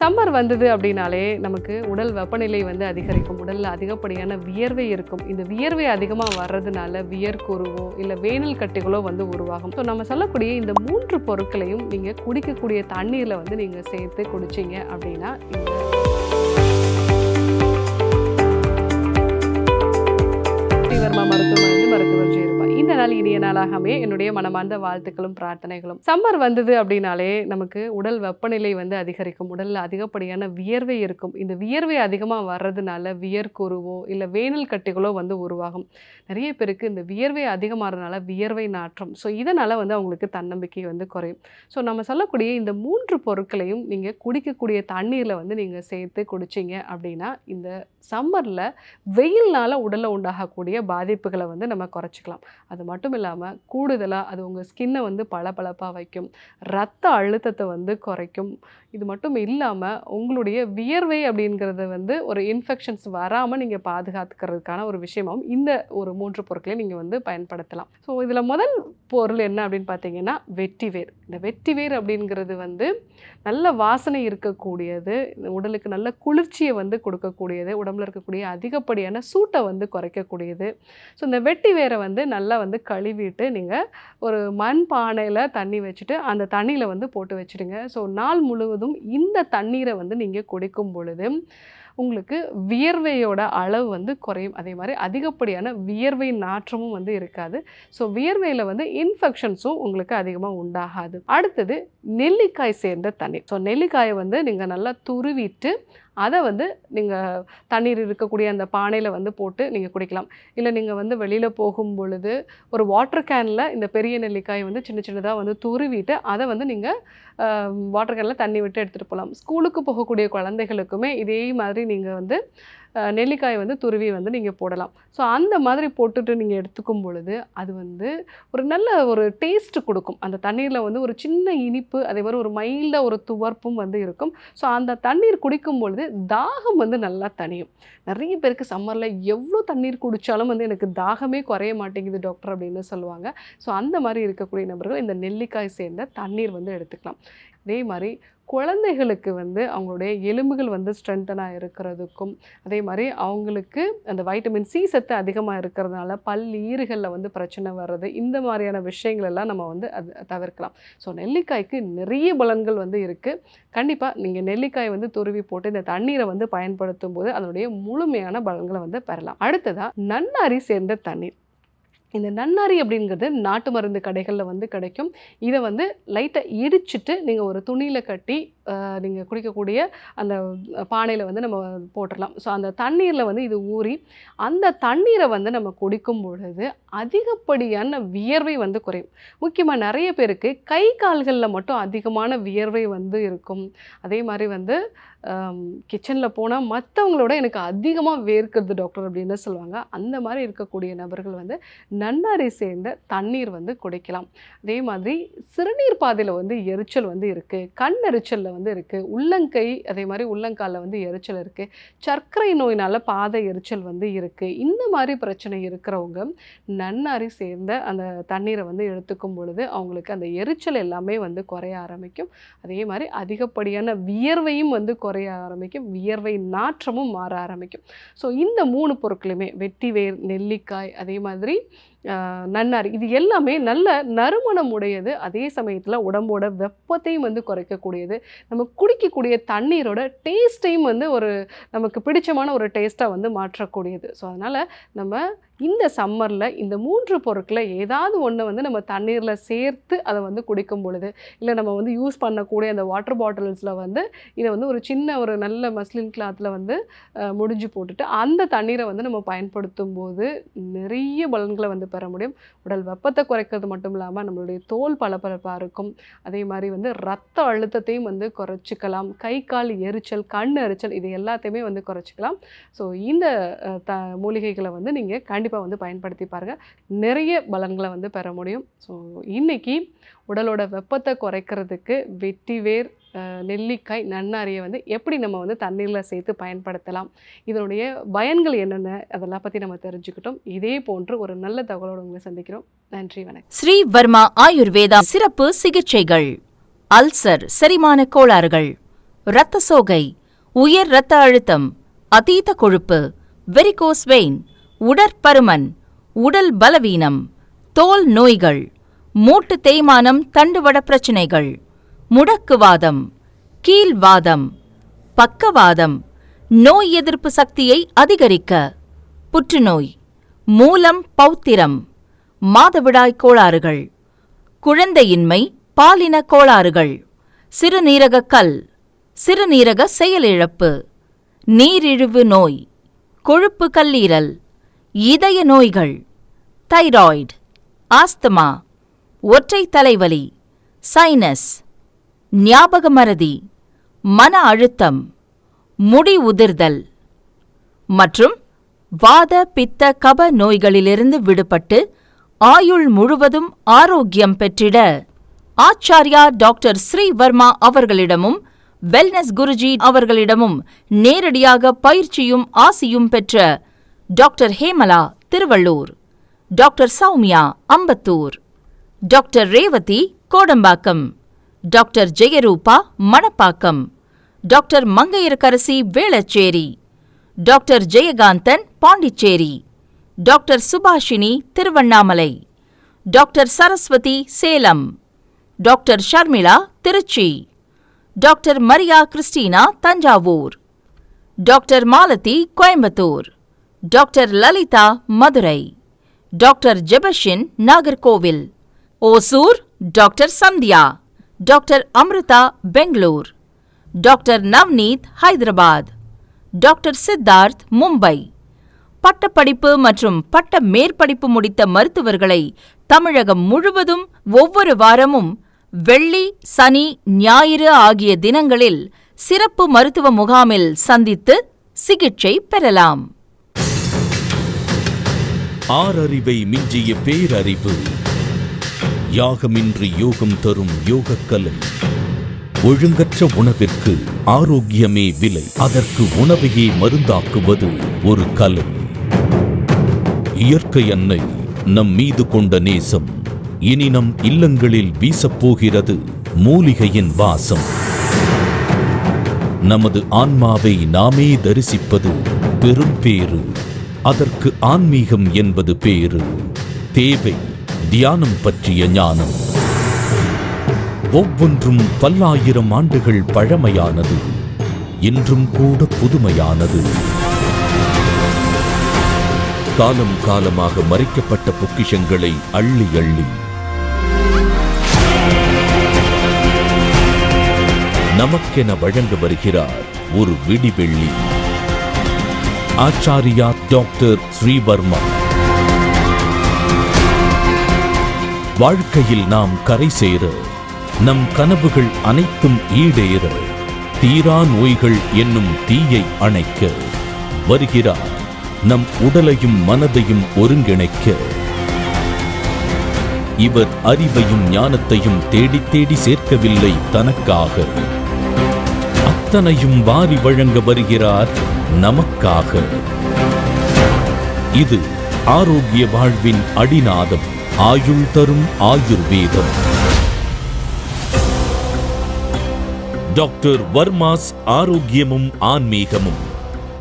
Summer வந்தது அப்படின்னாலே நமக்கு உடல் வெப்பநிலை வந்து அதிகரிக்கும், உடலில் அதிகப்படியான வியர்வை இருக்கும். இந்த வியர்வை அதிகமாக வர்றதுனால வியர்க்குருவோ இல்லை வேனல் கட்டிகளோ வந்து உருவாகும். ஸோ நம்ம சொல்லக்கூடிய இந்த 3 பொருட்களையும் நீங்கள் குடிக்கக்கூடிய தண்ணீரில் வந்து நீங்கள் சேர்த்து குடிச்சிங்க அப்படின்னா இந்த மருத்துவர் ஜெயருப்பா இந்த நாள் இனிய நாளாகவே என்னுடைய மனமார்ந்த வாழ்த்துக்களும் பிரார்த்தனைகளும். சம்மர் வந்தது அப்படின்னாலே நமக்கு உடல் வெப்பநிலை வந்து அதிகரிக்கும், உடலில் அதிகப்படியான வியர்வை இருக்கும். இந்த வியர்வை அதிகமாக வர்றதுனால வியர்க்குருவோ இல்லை வேனல் கட்டிகளோ வந்து உருவாகும். நிறைய பேருக்கு இந்த வியர்வை அதிகமாகிறதுனால வியர்வை நாற்றம், ஸோ இதனால் வந்து அவங்களுக்கு தன்னம்பிக்கை வந்து குறையும். ஸோ நம்ம சொல்லக்கூடிய இந்த 3 பொருட்களையும் நீங்கள் குடிக்கக்கூடிய தண்ணீரில் வந்து நீங்கள் சேர்த்து குடிச்சிங்க அப்படின்னா இந்த சம்மரில் வெயில்னால் உடலில் உண்டாகக்கூடிய பாதிப்புகளை வந்து நம்ம குறைச்சிக்கலாம். அது மட்டும் இல்லாமல் கூடுதலாக அது உங்கள் ஸ்கின்னை வந்து பளபளப்பாக வைக்கும், ரத்த அழுத்தத்தை வந்து குறைக்கும். இது மட்டும் இல்லாமல் உங்களுடைய வியர்வை அப்படிங்கிறது வந்து ஒரு இன்ஃபெக்ஷன்ஸ் வராமல் நீங்கள் பாதுகாத்துக்கிறதுக்கான ஒரு விஷயமாகவும் இந்த ஒரு 3 பொருட்களை நீங்கள் வந்து பயன்படுத்தலாம். ஸோ இதில் முதல் பொருள் என்ன அப்படின்னு பார்த்தீங்கன்னா வெட்டிவேர். இந்த வெட்டிவேர் அப்படிங்கிறது வந்து நல்ல வாசனை இருக்கக்கூடியது, உடலுக்கு நல்ல குளிர்ச்சியை வந்து கொடுக்கக்கூடியது, உடம்புல இருக்கக்கூடிய அதிகப்படியான சூட்டை வந்து குறைக்கக்கூடியது. ஸோ இந்த வெட்டிவேரை வந்து நல்லா வந்து கழுவிட்டு நீங்கள் ஒரு மண் பானையில் தண்ணி வச்சுட்டு அந்த தண்ணியில் வந்து போட்டு வச்சுடுங்க. ஸோ நாள் முழுவதும் இந்த தண்ணீரை வந்து நீங்கள் குடிக்கும் பொழுது உங்களுக்கு வியர்வையோட அளவு வந்து குறையும். அதே மாதிரி அதிகப்படியான வியர்வை நாற்றமும் வந்து இருக்காது. ஸோ வியர்வையில் வந்து இன்ஃபெக்ஷன்ஸும் உங்களுக்கு அதிகமாக உண்டாகாது. அடுத்தது நெல்லிக்காய் சேர்ந்த தண்ணீர். ஸோ நெல்லிக்காயை வந்து நீங்கள் நல்லா துருவிட்டு அதை வந்து நீங்கள் தண்ணீர் இருக்கக்கூடிய அந்த பானையில் வந்து போட்டு நீங்கள் குடிக்கலாம். இல்லை நீங்கள் வந்து வெளியில் போகும் பொழுது ஒரு வாட்டர் கேனில் இந்த பெரிய நெல்லிக்காயை வந்து சின்ன சின்னதாக வந்து துருவிட்டு அதை வந்து நீங்கள் வாட்டர் கேனில் தண்ணி விட்டு எடுத்துகிட்டு போகலாம். ஸ்கூலுக்கு போகக்கூடிய குழந்தைகளுக்குமே இதே மாதிரி நீங்கள் வந்து நெல்லிக்காயை வந்து துருவி வந்து நீங்கள் போடலாம். ஸோ அந்த மாதிரி போட்டுட்டு நீங்கள் எடுத்துக்கும் பொழுது அது வந்து ஒரு நல்ல ஒரு டேஸ்ட்டு கொடுக்கும். அந்த தண்ணீரில் வந்து ஒரு சின்ன இனிப்பு, அதே மாதிரி ஒரு மைல்டாக ஒரு துவர்ப்பும் வந்து இருக்கும். ஸோ அந்த தண்ணீர் குடிக்கும் பொழுது தாகம் வந்து நல்லா தணியும். நிறைய பேருக்கு சம்மரில் எவ்வளோ தண்ணீர் குடித்தாலும் வந்து எனக்கு தாகமே குறைய மாட்டேங்குது டாக்டர் அப்படின்னு சொல்லுவாங்க. ஸோ அந்த மாதிரி இருக்கக்கூடிய நபர்கள் இந்த நெல்லிக்காய் சேர்ந்த தண்ணீர் வந்து எடுத்துக்கலாம். அதே மாதிரி குழந்தைகளுக்கு வந்து அவங்களுடைய எலும்புகள் வந்து ஸ்ட்ரென்த்தனாக இருக்கிறதுக்கும், அதே மாதிரி அவங்களுக்கு அந்த வைட்டமின் சி சத்து அதிகமாக இருக்கிறதுனால ஈறுகளில் வந்து பிரச்சனை வர்றது, இந்த மாதிரியான விஷயங்கள் எல்லாம் நம்ம வந்து அது தவிர்க்கலாம். ஸோ நெல்லிக்காய்க்கு நிறைய பலன்கள் வந்து இருக்குது. கண்டிப்பாக நீங்கள் நெல்லிக்காய் வந்து துருவி போட்டு இந்த தண்ணீரை வந்து பயன்படுத்தும் போது அதனுடைய முழுமையான பலன்களை வந்து பெறலாம். அடுத்ததாக நன்னாரி சேர்ந்த தண்ணீர். இந்த நன்னாரி அப்படிங்கிறது நாட்டு மருந்து கடைகளில் வந்து கிடைக்கும். இதை வந்து லைட்டாக இடிச்சிட்டு நீங்கள் ஒரு துணியில் கட்டி நீங்கள் குடிக்கக்கூடிய அந்த பானையில் வந்து நம்ம போட்டுடலாம். ஸோ அந்த தண்ணீரில் வந்து இது ஊறி அந்த தண்ணீரை வந்து நம்ம குடிக்கும் பொழுது அதிகப்படியான வியர்வை வந்து குறையும். முக்கியமாக நிறைய பேருக்கு கை கால்களில் மட்டும் அதிகமான வியர்வை வந்து இருக்கும். அதே மாதிரி வந்து கிச்சனில் போனால் மற்றவங்களோட எனக்கு அதிகமாக வேர்க்கிறது டாக்டர் அப்படின்னு சொல்லுவாங்க. அந்த மாதிரி இருக்கக்கூடிய நபர்கள் வந்து நன்னாரி சேர்ந்த தண்ணீர் வந்து குடிக்கலாம். அதே மாதிரி சிறுநீர் பாதையில் வந்து எரிச்சல் வந்து இருக்குது, கண் எரிச்சலில் வந்து இருக்குது, உள்ளங்கை அதே மாதிரி உள்ளங்காலில் வந்து எரிச்சல் இருக்குது, சர்க்கரை நோயினால் பாதை எரிச்சல் வந்து இருக்குது. இந்த மாதிரி பிரச்சனை இருக்கிறவங்க நன்னாரி சேர்ந்த அந்த தண்ணீரை வந்து எடுத்துக்கும் பொழுது அவங்களுக்கு அந்த எரிச்சல் எல்லாமே வந்து குறைய ஆரம்பிக்கும். அதே மாதிரி அதிகப்படியான வியர்வையும் வந்து குறைய ஆரம்பிக்கும், வியர்வை நாற்றமும் மாற ஆரம்பிக்கும். ஸோ இந்த 3 பொருட்களுமே வெட்டிவேர், நெல்லிக்காய், அதே மாதிரி நன்னாரி, இது எல்லாமே நல்ல நறுமணம் உடையது. அதே சமயத்தில் உடம்போட வெப்பத்தையும் வந்து குறைக்கக்கூடியது. நம்ம குடிக்கக்கூடிய தண்ணீரோட டேஸ்ட்டையும் வந்து ஒரு நமக்கு பிடிச்சமான ஒரு டேஸ்ட்டாக வந்து மாற்றக்கூடியது. ஸோ அதனால் நம்ம இந்த சம்மரில் இந்த 3 பொருட்களை ஏதாவது ஒன்று வந்து நம்ம தண்ணீரில் சேர்த்து அதை வந்து குடிக்கும் பொழுது, இல்லை நம்ம வந்து யூஸ் பண்ணக்கூடிய அந்த வாட்டர் பாட்டில்ஸில் வந்து இதை வந்து ஒரு சின்ன ஒரு நல்ல மஸ்லின் கிளாத்தில் வந்து முடிஞ்சு போட்டுட்டு அந்த தண்ணீரை வந்து நம்ம பயன்படுத்தும் போது நிறைய பலன்களை வந்து பெற முடியும். உடல் வெப்பத்தை குறைக்கிறது மட்டும் இல்லாமல் நம்மளுடைய தோல் பளபளப்பாக இருக்கும். அதே மாதிரி வந்து ரத்த அழுத்தத்தையும் வந்து குறைச்சிக்கலாம். கை கால் எரிச்சல், கண் எரிச்சல், இது எல்லாத்தையுமே வந்து குறைச்சிக்கலாம். ஸோ இந்த மூலிகைகளை வந்து நீங்கள் கண்டிப்பாக வந்து பயன்படுத்தி பாருங்கள், நிறைய பலன்களை வந்து பெற முடியும். ஸோ இன்றைக்கி உடலோட வெப்பத்தை குறைக்கிறதுக்கு வெட்டிவேர், நெல்லிக்காய், நன்னாரியை வந்து எப்படி நம்ம வந்து தண்ணீரில் சேர்த்து பயன்படுத்தலாம், இதனுடைய பயன்கள் என்னென்ன, அதெல்லாம் பற்றி நம்ம தெரிஞ்சுக்கிட்டோம். இதே போன்று ஒரு நல்ல தகவலோடு உங்களை சந்திக்கிறோம். நன்றி, வணக்கம். ஸ்ரீ வர்மா ஆயுர்வேதா சிறப்பு சிகிச்சைகள். அல்சர், செரிமான கோளாறுகள், இரத்த சோகை, உயர் இரத்த அழுத்தம், அதீத கொழுப்பு, வெரிகோஸ் வெயின், உடற்பருமன், உடல் பலவீனம், தோல் நோய்கள், மூட்டு தேய்மானம், தண்டுவட பிரச்சினைகள், முடக்குவாதம், கீல்வாதம், பக்கவாதம், நோய் எதிர்ப்பு சக்தியை அதிகரிக்க, புற்றுநோய், மூலம் பௌத்திரம், மாதவிடாய் கோளாறுகள், குழந்தையின்மை, பாலின கோளாறுகள், சிறுநீரக கல், சிறுநீரக செயலிழப்பு, நீரிழிவு நோய், கொழுப்பு கல்லீரல், இதய நோய்கள், தைராய்டு, ஆஸ்துமா, ஒற்றை தலைவலி, சைனஸ், ஞாபக மறதி, மன அழுத்தம், முடி உதிர்தல் மற்றும் வாத பித்த கப நோய்களிலிருந்து விடுபட்டு ஆயுள் முழுவதும் ஆரோக்கியம் பெற்றிட ஆச்சார்யா டாக்டர் ஸ்ரீவர்மா அவர்களிடமும் வெல்னஸ் குருஜி அவர்களிடமும் நேரடியாக பயிற்சியும் ஆசியும் பெற்ற doctor Hemala Tiruvallur, doctor Sowmiya Ambattur, doctor Revathi Kodambakkam, doctor Jeyaroopa Manapakkam, doctor Mangaiyarkarasi Velachery, doctor Jayakanthan Pondicherry, doctor Subashini Tiruvannamalai, doctor Saraswathi Salem, doctor Sharmila Trichy, doctor Maria Christina Thanjavur, doctor Malathi Coimbatore, doctor Lalitha Madurai, doctor Jebashin Nagercoil, Hosur doctor Sandhya, doctor Amrutha Bangalore, doctor Navneet Hyderabad, doctor Siddharth Mumbai. பட்டப்படிப்பு மற்றும் பட்ட மேற்படிப்பு முடித்த மருத்துவர்களை தமிழகம் முழுவதும் ஒவ்வொரு வாரமும் வெள்ளி, சனி, ஞாயிறு ஆகிய தினங்களில் சிறப்பு மருத்துவ முகாமில் சந்தித்து சிகிச்சை பெறலாம். ஆறறிவை மிஞ்சிய பேரறிவு. யாகமின்றி யோகம் தரும் யோகக்கலை. ஒழுங்கற்ற உணவிற்கு ஆரோக்கியமே விலை. அதற்கு உணவையே மருந்தாக்குவது ஒரு கலை. இயற்கை அன்னை நம் மீது கொண்ட நேசம் இனி நம் இல்லங்களில் வீசப்போகிறது மூலிகையின் வாசம். நமது ஆன்மாவை நாமே தரிசிப்பது பெரும் பேறு. அதற்கு ஆன்மீகம் என்பது பேரு. தேவை தியானம் பற்றிய ஞானம். ஒவ்வொன்றும் பல்லாயிரம் ஆண்டுகள் பழமையானது, இன்றும் கூட புதுமையானது. காலம் காலமாக மறைக்கப்பட்ட பொக்கிஷங்களை அள்ளி அள்ளி நமக்கென வழங்க வருகிறார் ஒரு விடிவெள்ளி. ஆச்சாரியா டாக்டர் ஸ்ரீவர்மா. வாழ்க்கையில் நாம் கரை சேர, நம் கனவுகள் அனைத்தும் ஈடேற, தீரா நோய்கள் என்னும் தீயை அணைக்க வருகிறார் நம் உடலையும் மனதையும் ஒருங்கிணைக்க. இவர் அறிவையும் ஞானத்தையும் தேடி தேடி சேர்க்கவில்லை தனக்காக, அத்தனையும் வாரி வழங்க வருகிறார் நமக்காக. இது ஆரோக்கிய வாழ்வின் அடிநாதம். ஆயுள் தரும் ஆயுர்வேதம். டாக்டர் வர்மாஸ் ஆரோக்கியமும் ஆன்மீகமும்.